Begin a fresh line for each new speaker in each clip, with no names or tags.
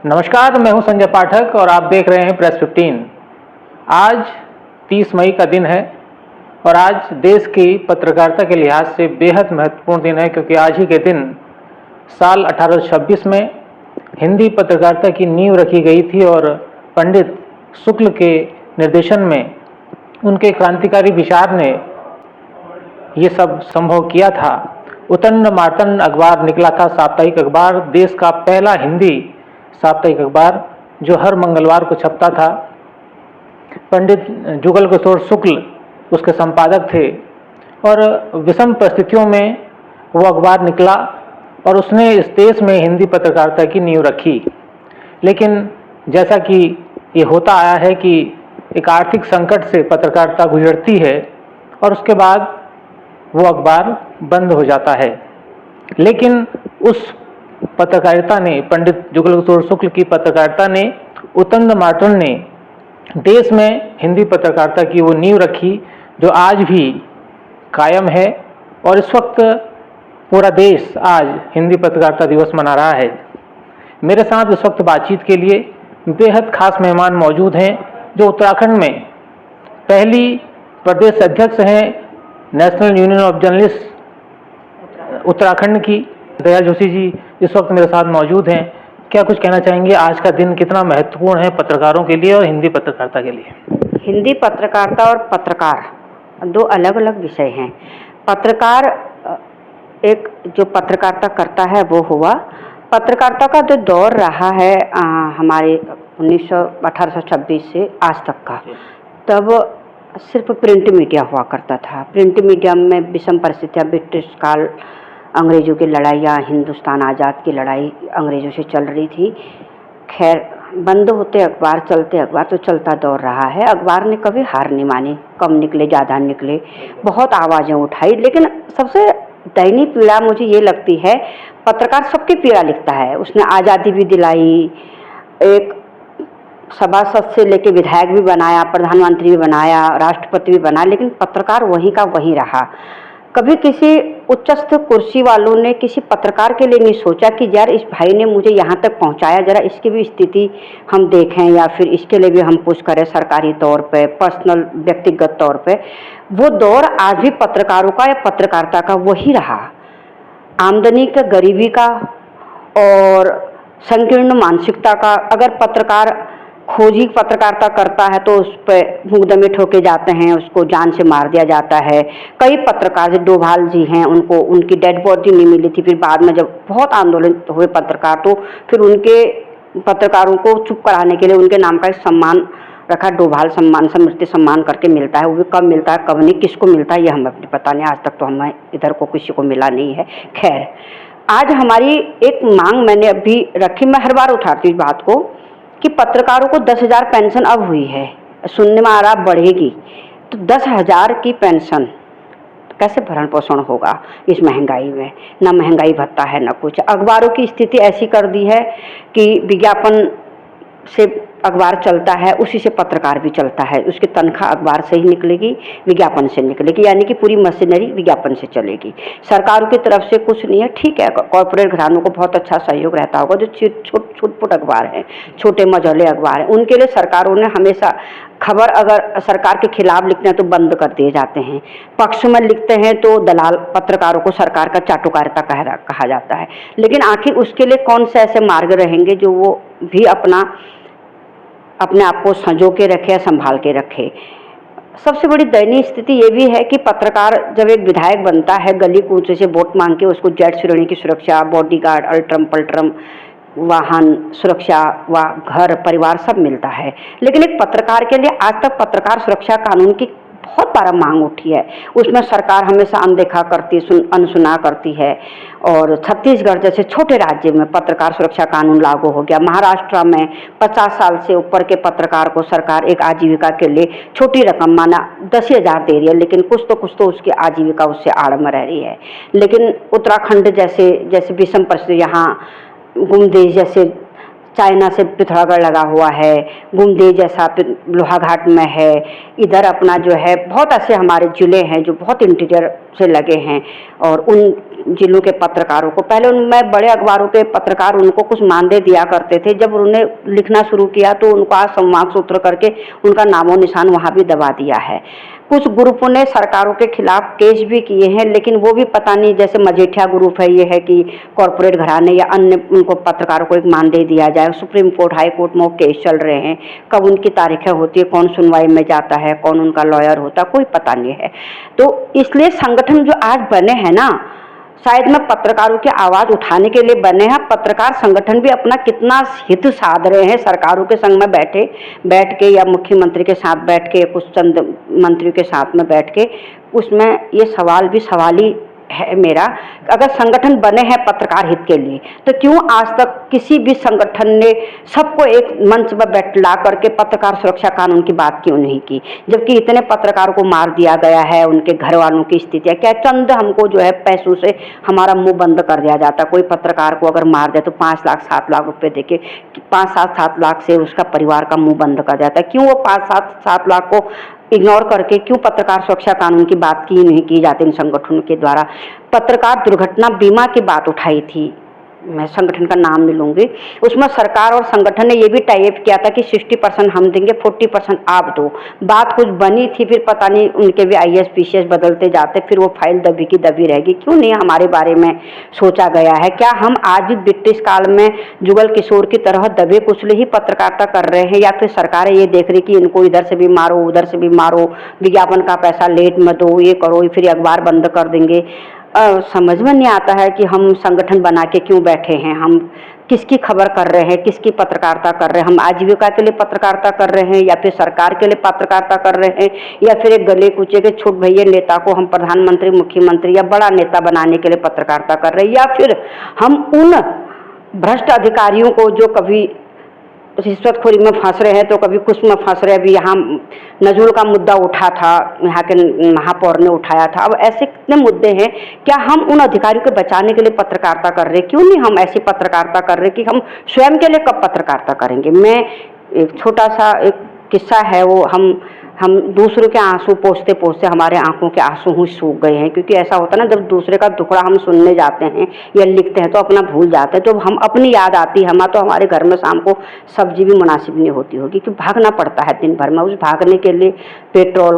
नमस्कार, मैं हूं संजय पाठक और आप देख रहे हैं प्रेस 15। आज 30 मई का दिन है और आज देश की पत्रकारिता के लिहाज से बेहद महत्वपूर्ण दिन है, क्योंकि आज ही के दिन साल 1826 में हिंदी पत्रकारिता की नींव रखी गई थी और पंडित शुक्ल के निर्देशन में उनके क्रांतिकारी विचार ने ये सब संभव किया था। उतंड मार्तंड अखबार निकला था, साप्ताहिक अखबार, देश का पहला हिंदी साप्ताहिक अखबार जो हर मंगलवार को छपता था। पंडित जुगल किशोर शुक्ल उसके संपादक थे और विषम परिस्थितियों में वो अखबार निकला और उसने इस देश में हिंदी पत्रकारिता की नींव रखी। लेकिन जैसा कि ये होता आया है कि एक आर्थिक संकट से पत्रकारिता गुजरती है और उसके बाद वो अखबार बंद हो जाता है। लेकिन उस पत्रकारिता ने, पंडित जुगल किशोर शुक्ल की पत्रकारिता ने, उतंड मार्तंड ने देश में हिंदी पत्रकारिता की वो नींव रखी जो आज भी कायम है। और इस वक्त पूरा देश आज हिंदी पत्रकारिता दिवस मना रहा है। मेरे साथ इस वक्त बातचीत के लिए बेहद खास मेहमान मौजूद हैं जो उत्तराखंड में पहली प्रदेश अध्यक्ष हैं national union of journalist Uttarakhand की। दया जोशी जी इस वक्त मेरे साथ मौजूद हैं। क्या कुछ कहना चाहेंगे, आज का दिन कितना महत्वपूर्ण है पत्रकारों के लिए और हिंदी पत्रकारिता के लिए?
हिंदी पत्रकारिता और पत्रकार दो अलग अलग विषय हैं। पत्रकार एक जो पत्रकारिता करता है वो हुआ, पत्रकारिता का जो दौर रहा है हमारे 1826 से आज तक का, तब सिर्फ प्रिंट मीडिया हुआ करता था। प्रिंट मीडिया में विषम परिस्थितियाँ, ब्रिटिश काल, अंग्रेज़ों की लड़ाइयाँ, हिंदुस्तान आज़ाद की लड़ाई अंग्रेज़ों से चल रही थी। खैर, बंद होते अखबार, चलते अखबार, तो चलता दौर रहा है। अखबार ने कभी हार नहीं मानी, कम निकले ज़्यादा निकले, बहुत आवाज़ें उठाई। लेकिन सबसे दयनीय पीड़ा मुझे ये लगती है, पत्रकार सबकी पीड़ा लिखता है। उसने आज़ादी भी दिलाई, एक सभासद से लेके विधायक भी बनाया, प्रधानमंत्री भी बनाया, राष्ट्रपति भी बना, लेकिन पत्रकार वहीं का वहीं रहा। कभी किसी उच्चस्थ कुर्सी वालों ने किसी पत्रकार के लिए नहीं सोचा कि यार इस भाई ने मुझे यहाँ तक पहुँचाया, जरा इसकी भी स्थिति हम देखें या फिर इसके लिए भी हम कुछ करें सरकारी तौर पे, पर्सनल व्यक्तिगत तौर पे। वो दौर आज भी पत्रकारों का या पत्रकारिता का वही रहा। आमदनी का, गरीबी का और संकीर्ण मानसिकता का। अगर पत्रकार खोजी पत्रकारिता करता है तो उस पर मुकदमे ठोके जाते हैं, उसको जान से मार दिया जाता है। कई पत्रकार, डोभाल जी हैं, उनको उनकी डेड बॉडी नहीं मिली थी। फिर बाद में जब बहुत आंदोलन हुए पत्रकार, तो फिर उनके पत्रकारों को चुप कराने के लिए उनके नाम का एक सम्मान रखा, डोभाल सम्मान, स्मृति सम्मान करके मिलता है। वो भी कब मिलता है कब नहीं, किसको मिलता है ये हमें पता नहीं, आज तक तो हमें इधर को किसी को मिला नहीं है। खैर, आज हमारी एक मांग मैंने अभी रखी, मैं हर बार उठाती हूँ इस बात को, कि पत्रकारों को 10,000 पेंशन अब हुई है, सुनने में आ रहा बढ़ेगी, तो 10,000 की पेंशन कैसे भरण पोषण होगा इस महंगाई में? ना महंगाई भत्ता है ना कुछ। अखबारों की स्थिति ऐसी कर दी है कि विज्ञापन से अखबार चलता है, उसी से पत्रकार भी चलता है। उसकी तनख्वाह अखबार से ही निकलेगी, विज्ञापन से निकलेगी, यानी कि पूरी मशीनरी विज्ञापन से चलेगी। सरकारों की तरफ से कुछ नहीं है। ठीक है, कॉर्पोरेट घरानों को बहुत अच्छा सहयोग रहता होगा, जो छोट अखबार हैं, छोटे मझौले अखबार हैं, उनके लिए सरकारों ने हमेशा खबर अगर सरकार के खिलाफ लिखते हैं तो बंद कर दिए जाते हैं, पक्ष में लिखते हैं तो दलाल पत्रकारों को सरकार का चाटुकारिता कहा जाता है। लेकिन आखिर उसके लिए कौन से ऐसे मार्ग रहेंगे जो वो भी अपने आप को संजो के रखे या संभाल के रखे? सबसे बड़ी दयनीय स्थिति ये भी है कि पत्रकार जब एक विधायक बनता है, गली कूचे से वोट मांग के उसको जेड श्रेणी की सुरक्षा, बॉडीगार्ड, अल्ट्रम पल्ट्रम वाहन सुरक्षा व घर परिवार सब मिलता है। लेकिन एक पत्रकार के लिए आज तक पत्रकार सुरक्षा कानून की बहुत बार मांग उठी है, उसमें सरकार हमेशा अनदेखा करती, अनसुना करती है। और छत्तीसगढ़ जैसे छोटे राज्य में पत्रकार सुरक्षा कानून लागू हो गया। महाराष्ट्र में 50 साल से ऊपर के पत्रकार को सरकार एक आजीविका के लिए छोटी रकम माना 10,000 दे रही है, लेकिन कुछ तो उसकी आजीविका उससे आड़ में रह रही है। लेकिन उत्तराखंड जैसे विषम परिस्थिति, यहाँ गुमदेश जैसे चाइना से पिथौरागढ़ लगा हुआ है, गुमदेव जैसा लोहाघाट में है, इधर अपना जो है बहुत ऐसे हमारे ज़िले हैं जो बहुत इंटीरियर से लगे हैं और उन जिलों के पत्रकारों को। पहले उनमें बड़े अखबारों के पत्रकार उनको कुछ मानदेय दिया करते थे, जब उन्होंने लिखना शुरू किया तो उनको आज संवाद सूत्र करके उनका नामो निशान वहाँ भी दबा दिया है। कुछ ग्रुपों ने सरकारों के खिलाफ केस भी किए हैं, लेकिन वो भी पता नहीं, जैसे मजेठिया ग्रुप है, ये है कि कॉरपोरेट घराने या अन्य उनको पत्रकारों को एक मानदेय दिया जाए। सुप्रीम कोर्ट, हाई कोर्ट में वो केस चल रहे हैं, कब उनकी तारीखें होती है, कौन सुनवाई में जाता है, कौन उनका लॉयर होता है, कोई पता नहीं है। तो इसलिए संगठन जो आज बने हैं ना, शायद में पत्रकारों की आवाज़ उठाने के लिए बने हैं। पत्रकार संगठन भी अपना कितना हित साध रहे हैं सरकारों के संग में बैठ के या मुख्यमंत्री के साथ बैठ के, कुछ चंद मंत्रियों के साथ में बैठ के, उसमें ये सवाल ही है मेरा, अगर संगठन बने हैं पत्रकार हित के लिए, तो क्यों आज तक किसी भी संगठन ने सबको एक मंच पर बैठला करके पत्रकार सुरक्षा कानून की बात क्यों नहीं की, जबकि इतने पत्रकारों को मार दिया गया है, उनके घर वालों की स्थिति है क्या, चंद हमको जो है पैसों से हमारा मुंह बंद कर दिया जाता। कोई पत्रकार को अगर मार दे तो 5 लाख 7 लाख रुपए देके 5-7 लाख से उसका परिवार का मुंह बंद कर जाता है। क्यों वो 5-7 लाख को इग्नोर करके क्यों पत्रकार सुरक्षा कानून की बात की नहीं की जाती इन संगठनों के द्वारा। पत्रकार दुर्घटना बीमा की बात उठाई थी, मैं संगठन का नाम नहीं लूंगी, उसमें सरकार और संगठन ने ये भी टाई अप किया था कि 60% हम देंगे, 40% आप दो। बात कुछ बनी थी, फिर पता नहीं उनके भी IAS PCS बदलते जाते, फिर वो फाइल दबी की दबी रहेगी। क्यों नहीं हमारे बारे में सोचा गया है? क्या हम आज भी ब्रिटिश काल में जुगल किशोर की तरह दबे कुचले ही पत्रकारिता कर रहे हैं, या फिर सरकारें ये देख रही कि इनको इधर से भी मारो, उधर से भी मारो, विज्ञापन का पैसा लेट में दो, ये करो, फिर अखबार बंद कर देंगे। समझ में नहीं आता है कि हम संगठन बना के क्यों बैठे हैं, हम किसकी खबर कर रहे हैं, किसकी पत्रकारिता कर रहे हैं, हम आजीविका के लिए पत्रकारिता कर रहे हैं, या फिर सरकार के लिए पत्रकारिता कर रहे हैं, या फिर एक गले कूचे के छोट भैया नेता को हम प्रधानमंत्री, मुख्यमंत्री या बड़ा नेता बनाने के लिए पत्रकारिता कर रहे हैं, या फिर हम उन भ्रष्ट अधिकारियों को जो कभी रिश्वतखोरी में फंस रहे हैं तो कभी कुछ में फंस रहे। अभी यहाँ नजूल का मुद्दा उठा था, यहाँ के महापौर ने उठाया था, अब ऐसे कितने मुद्दे हैं। क्या हम उन अधिकारियों को बचाने के लिए पत्रकारिता कर रहे हैं? क्यों नहीं हम ऐसी पत्रकारिता कर रहे कि हम स्वयं के लिए कब पत्रकारिता करेंगे। मैं एक छोटा सा एक किस्सा है, वो हम दूसरों के आंसू पोंछते पोंछते हमारे आंखों के आंसू ही सूख गए हैं, क्योंकि ऐसा होता है ना, जब दूसरे का दुखड़ा हम सुनने जाते हैं या लिखते हैं तो अपना भूल जाते हैं। तो हम अपनी याद आती है, तो हमारे घर में शाम को सब्जी भी मुनासिब नहीं होती होगी, कि भागना पड़ता है दिन भर में। उस भागने के लिए पेट्रोल,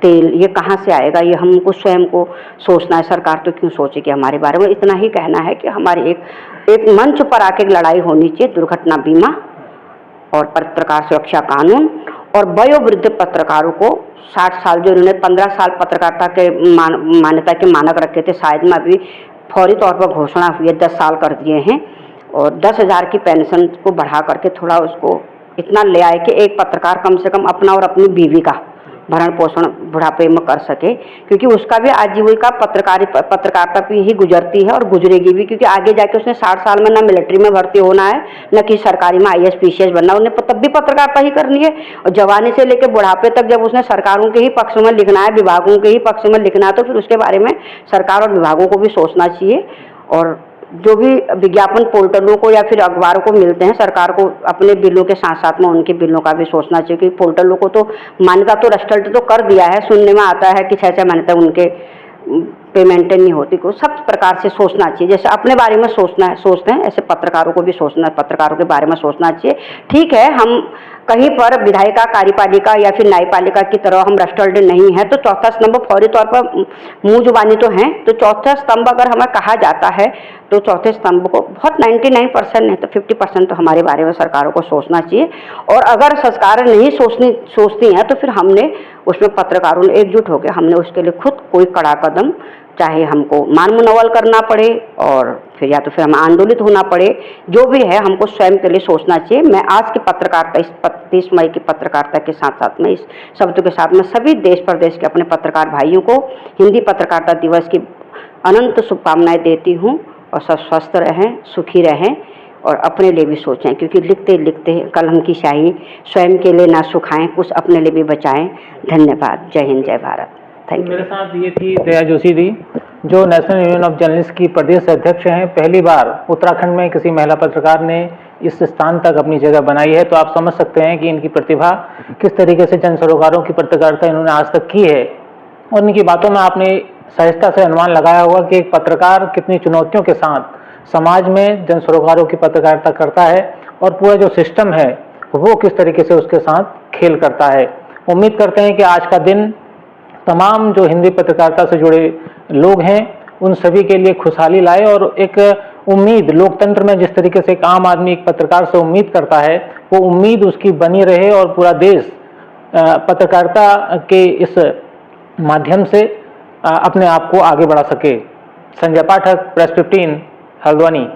तेल ये कहाँ से आएगा, ये हमको स्वयं को सोचना है। सरकार तो क्यों सोचेगी हमारे बारे में। इतना ही कहना है कि हमारी एक मंच पर आके लड़ाई होनी चाहिए, दुर्घटना बीमा और पत्रकार सुरक्षा कानून, और वयोवृद्ध पत्रकारों को 60 साल, जो इन्होंने 15 साल पत्रकारिता के मान्यता के मानक रखे थे, शायद में अभी फौरी तौर पर घोषणा हुई है, 10 साल कर दिए हैं, और 10,000 की पेंशन को बढ़ा करके थोड़ा उसको इतना ले आए कि एक पत्रकार कम से कम अपना और अपनी बीवी का भरण पोषण बुढ़ापे में कर सके, क्योंकि उसका भी आजीविका पत्रकारिता पे ही गुजरती है और गुजरेगी भी, क्योंकि आगे जाके उसने 60 साल में ना मिलिट्री में भर्ती होना है, न कि सरकारी में IAS PCS बनना, उन्हें तब भी पत्रकारिता ही करनी है। और जवानी से लेकर बुढ़ापे तक जब उसने सरकारों के ही पक्ष में लिखना है, विभागों के ही पक्ष में लिखना है, तो फिर उसके बारे में सरकार और विभागों को भी सोचना चाहिए। और जो भी विज्ञापन पोर्टलों को या फिर अखबारों को मिलते हैं, सरकार को अपने बिलों के साथ साथ में उनके बिलों का भी सोचना चाहिए, क्योंकि पोर्टलों को तो मान्यता तो रजिस्टर्ड तो कर दिया है, सुनने में आता है कि 6-6 महीने तक उनके पेमेंट नहीं होती। को सब प्रकार से सोचना चाहिए, जैसे अपने बारे में सोचते हैं ऐसे पत्रकारों को भी पत्रकारों के बारे में सोचना चाहिए। ठीक है, हम कहीं पर विधायिका, कार्यपालिका या फिर न्यायपालिका की तरह हम रजिस्टर्ड नहीं है, तो चौथा स्तंभ फौरी तौर पर मुँह जुबानी तो हैं, तो चौथा स्तंभ अगर हमें कहा जाता है तो चौथे स्तंभ को बहुत 99% नहीं तो 50% तो हमारे बारे में सरकारों को सोचना चाहिए। और अगर सरकारें नहीं सोचती हैं तो फिर हमने उसमें पत्रकारों ने एकजुट होकर हमने उसके लिए खुद कोई कड़ा कदम, चाहे हमको मान मुनव्वल करना पड़े और फिर या तो फिर हमें आंदोलित होना पड़े, जो भी है हमको स्वयं के लिए सोचना चाहिए। मैं आज की पत्रकारिता, इस 30 मई की पत्रकारिता के साथ साथ में इस शब्द के साथ में सभी देश प्रदेश के अपने पत्रकार भाइयों को हिंदी पत्रकारिता दिवस की अनंत शुभकामनाएं देती हूँ, और सब स्वस्थ रहें, सुखी रहें और अपने लिए भी सोचें, क्योंकि लिखते लिखते कलम की स्याही स्वयं के लिए ना सुखाएं, कुछ अपने लिए भी बचाएं। धन्यवाद। जय हिंद, जय भारत। Thank you.
मेरे साथ ये थी दया जोशी दी, जो नेशनल यूनियन ऑफ जर्नलिस्ट की प्रदेश अध्यक्ष हैं। पहली बार उत्तराखंड में किसी महिला पत्रकार ने इस स्थान तक अपनी जगह बनाई है, तो आप समझ सकते हैं कि इनकी प्रतिभा किस तरीके से जन सरोकारों की पत्रकारिता इन्होंने आज तक की है। और इनकी बातों में आपने सहजता से अनुमान लगाया होगा कि एक पत्रकार कितनी चुनौतियों के साथ समाज में जन सरोकारों की पत्रकारिता करता है और पूरा जो सिस्टम है वो किस तरीके से उसके साथ खेल करता है। उम्मीद करते हैं कि आज का दिन तमाम जो हिंदी पत्रकारिता से जुड़े लोग हैं उन सभी के लिए खुशहाली लाए और एक उम्मीद लोकतंत्र में जिस तरीके से एक आम आदमी एक पत्रकार से उम्मीद करता है वो उम्मीद उसकी बनी रहे और पूरा देश पत्रकारिता के इस माध्यम से अपने आप को आगे बढ़ा सके। संजय पाठक, प्रेस 15, हल्द्वानी।